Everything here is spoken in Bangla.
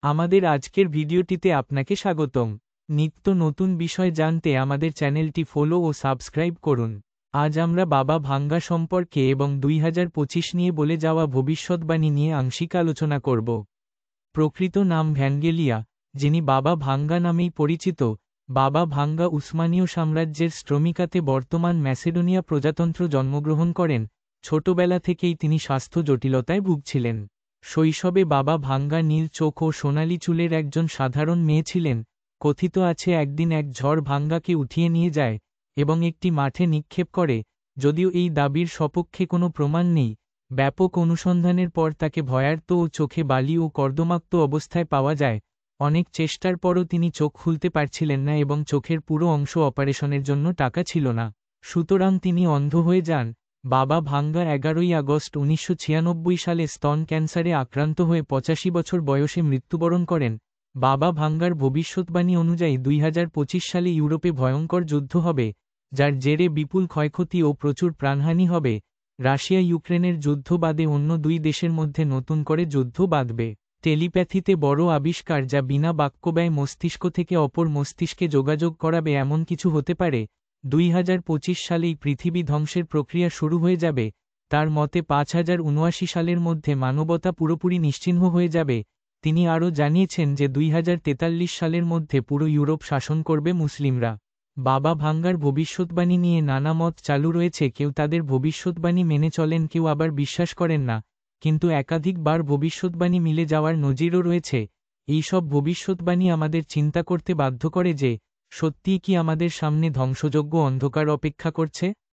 আমাদের আজকের ভিডিওটিতে আপনাকে স্বাগতম। নিত্য নতুন বিষয় জানতে আমাদের চ্যানেলটি ফলো ও সাবস্ক্রাইব করুন। আজ আমরা বাবা ভাঙ্গা সম্পর্কে এবং 2025 নিয়ে বলে যাওয়া ভবিষ্যৎবাণী নিয়ে আংশিক আলোচনা করব। প্রকৃত নাম ভ্যানগেলিয়া, যিনি বাবা ভাঙ্গা নামেই পরিচিত। বাবা ভাঙ্গা উসমানীয় সাম্রাজ্যের স্ট্রমিকাতে বর্তমান ম্যাসেডোনিয়া প্রজাতন্ত্র জন্মগ্রহণ করেন। ছোটবেলা থেকেই তিনি স্বাস্থ্য জটিলতায় ভুগছিলেন। শৈশবে বাবা ভাঙ্গা নীল চোখ ও সোনালি চুলের একজন সাধারণ মেয়ে ছিলেন। কথিত আছে একদিন এক ঝড় ভাঙ্গাকে উঠিয়ে নিয়ে যায় এবং একটি মাঠে নিক্ষেপ করে, যদিও এই দাবির সপক্ষে কোনো প্রমাণ নেই। ব্যাপক অনুসন্ধানের পর তাকে ভয়ার্ত ও চোখে বালি ও কর্দমাক্ত অবস্থায় পাওয়া যায়। অনেক চেষ্টার পরও তিনি চোখ খুলতে পারছিলেন না এবং চোখের পুরো অংশ অপারেশনের জন্য টাকা ছিল না। সুতরাং তিনি অন্ধ হয়ে যান। বাবা ভাঙ্গা 11ই আগস্ট 1996 সালে স্তন ক্যান্সারে আক্রান্ত হয়ে 85 বছর বয়সে মৃত্যুবরণ করেন। বাবা ভাঙ্গার ভবিষ্যৎবাণী অনুযায়ী 2025 সালে ইউরোপে ভয়ঙ্কর যুদ্ধ হবে, যার জেরে বিপুল ক্ষয়ক্ষতি ও প্রচুর প্রাণহানি হবে। রাশিয়া ইউক্রেনের যুদ্ধ বাদে অন্য দুই দেশের মধ্যে নতুন করে যুদ্ধ বাঁধবে। টেলিপ্যাথিতে বড় আবিষ্কার, যা বিনা বাক্যব্যয় মস্তিষ্ক থেকে অপর মস্তিষ্কে যোগাযোগ করাবে এমন কিছু হতে পারে। 2025 সালেই পৃথিবী ধ্বংসের প্রক্রিয়া শুরু হয়ে যাবে। তার মতে 5079 সালের মধ্যে মানবতা পুরোপুরি নিশ্চিহ্ন হয়ে যাবে। তিনি আরও জানিয়েছেন যে 2043 সালের মধ্যে পুরো ইউরোপ শাসন করবে মুসলিমরা। বাবা ভাঙ্গার ভবিষ্যৎবাণী নিয়ে নানা মত চালু রয়েছে। কেউ তাদের ভবিষ্যৎবাণী মেনে চলেন, কেউ আবার বিশ্বাস করেন না। কিন্তু একাধিকবার ভবিষ্যৎবাণী মিলে যাওয়ার নজিরও রয়েছে। এই সব ভবিষ্যৎবাণী আমাদের চিন্তা করতে বাধ্য করে যে, সত্যিই কি আমাদের সামনে ধ্বংসযোগ্য অন্ধকার অপেক্ষা করছে?